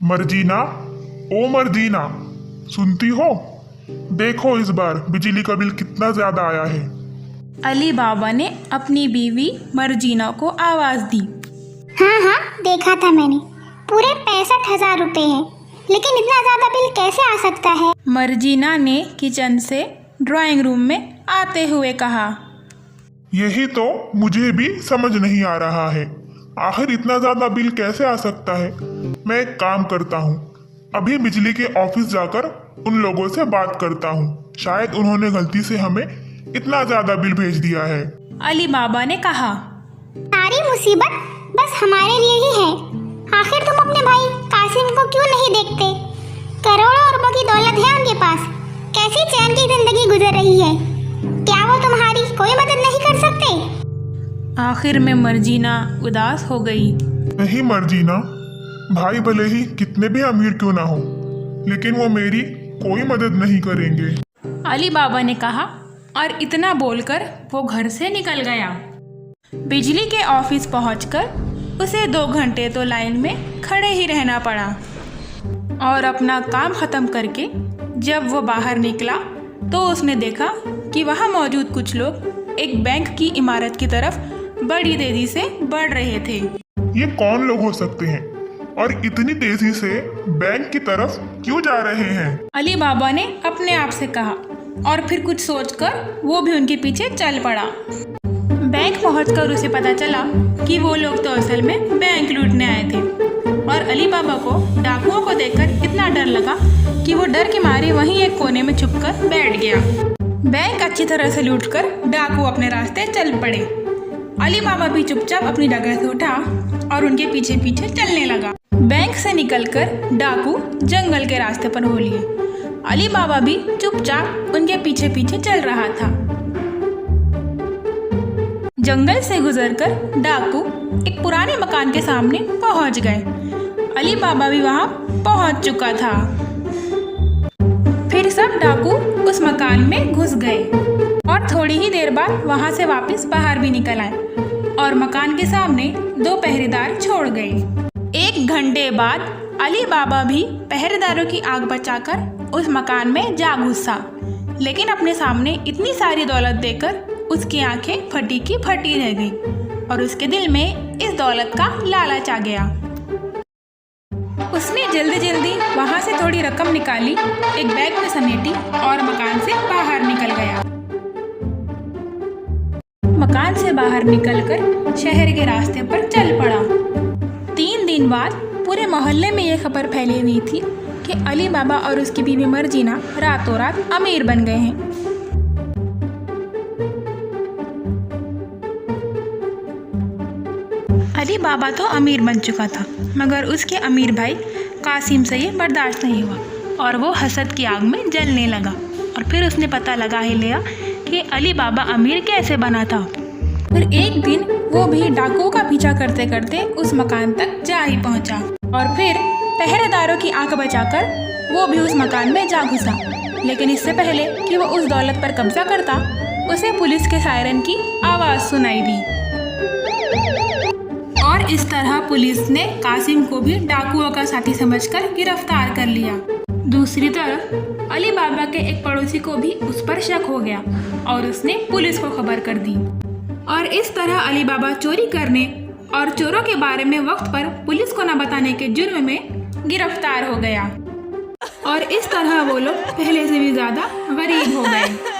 मर्जीना, ओ मर्जीना, सुनती हो? देखो इस बार बिजली का बिल कितना ज्यादा आया है। अली बाबा ने अपनी बीवी मर्जीना को आवाज दी। हाँ हाँ, देखा था मैंने। पूरे 65,000 रुपए हैं, लेकिन इतना ज्यादा बिल कैसे आ सकता है? मर्जीना ने किचन से ड्राइंग रूम में आते हुए कहा। यही तो मुझे भी समझ नहीं आ रहा है, आखिर इतना ज्यादा बिल कैसे आ सकता है। मैं एक काम करता हूँ, अभी बिजली के ऑफिस जाकर उन लोगों से बात करता हूँ, शायद उन्होंने गलती से हमें इतना ज्यादा बिल भेज दिया है। अली बाबा ने कहा। सारी मुसीबत बस हमारे लिए ही है। आखिर तुम अपने भाई कासिम को क्यों नहीं देखते? करोड़ों अरबों की दौलत है उनके पास, कैसी चैन की जिंदगी गुजर रही है। क्या वो तुम्हारी कोई मदद नहीं कर सकते? आखिर में मर्जीना उदास हो गई। नहीं मर्जीना, भाई भले ही कितने भी अमीर क्यों ना हो, लेकिन वो मेरी कोई मदद नहीं करेंगे। अली बाबा ने कहा और इतना बोलकर वो घर से निकल गया। बिजली के ऑफिस पहुंचकर उसे 2 घंटे तो लाइन में खड़े ही रहना पड़ा और अपना काम ख़त्म करके जब वो बाहर निकला तो उसने देखा कि वहाँ मौजूद कुछ लोग एक बैंक की इमारत की तरफ बड़ी तेजी से बढ़ रहे थे। ये कौन लोग हो सकते हैं और इतनी तेजी से बैंक की तरफ क्यों जा रहे हैं? अली बाबा ने अपने आप से कहा और फिर कुछ सोचकर वो भी उनके पीछे चल पड़ा। बैंक पहुंचकर उसे पता चला कि वो लोग तो असल में बैंक लूटने आए थे और अली बाबा को डाकुओं को देखकर इतना डर लगा कि वो डर के मारे वहीं एक कोने में छुपकर बैठ गया। बैंक अच्छी तरह से लूटकर डाकू अपने रास्ते चल पड़े। अली बाबा भी चुपचाप अपनी जगह से उठा और उनके पीछे पीछे चलने लगा। बैंक से निकलकर डाकू जंगल के रास्ते पर हो लिए। अली बाबा भी चुपचाप उनके पीछे पीछे चल रहा था। जंगल से गुजरकर डाकू एक पुराने मकान के सामने पहुंच गए। अली बाबा भी वहां पहुंच चुका था। फिर सब डाकू उस मकान में घुस गए और थोड़ी ही देर बाद वहां से वापस बाहर भी निकल आए और मकान के सामने 2 पहरेदार छोड़ गए। 1 घंटे बाद अली बाबा भी पहरेदारों की आग बचाकर उस मकान में जा घुसा, लेकिन अपने सामने इतनी सारी दौलत देखकर उसकी आंखें फटी की फटी रह गई और उसके दिल में इस दौलत का लालच आ गया। उसने जल्दी जल्दी वहां से थोड़ी रकम निकाली, एक बैग में समेटी और मकान से बाहर निकल गया। मकान से बाहर निकलकर शहर के रास्ते पर चल पड़ा। 3 दिन बाद पूरे मोहल्ले में ये खबर फैली हुई थी कि अली बाबा और उसकी बीवी मर्जीना रातों रात अमीर बन गए हैं। अली बाबा तो अमीर बन चुका था, मगर उसके अमीर भाई कासिम से ये बर्दाश्त नहीं हुआ और वो हसद की आग में जलने लगा। और फिर उसने पता लगा ही लिया कि अली बाबा अमीर कैसे बना था। फिर एक दिन वो भी डाकुओं का पीछा करते करते उस मकान तक जा ही पहुंचा और फिर पहरेदारों की आंख बचाकर वो भी उस मकान में जा घुसा। लेकिन इससे पहले कि वो उस दौलत पर कब्जा करता, उसे पुलिस के सायरन की आवाज़ सुनाई दी और इस तरह पुलिस ने कासिम को भी डाकुओं का साथी समझकर गिरफ्तार कर लिया। दूसरी तरफ अली बाबा के एक पड़ोसी को भी उस पर शक हो गया और उसने पुलिस को खबर कर दी और इस तरह अली बाबा चोरी करने और चोरों के बारे में वक्त पर पुलिस को न बताने के जुर्म में गिरफ्तार हो गया और इस तरह वो लोग पहले से भी ज्यादा गरीब हो गए।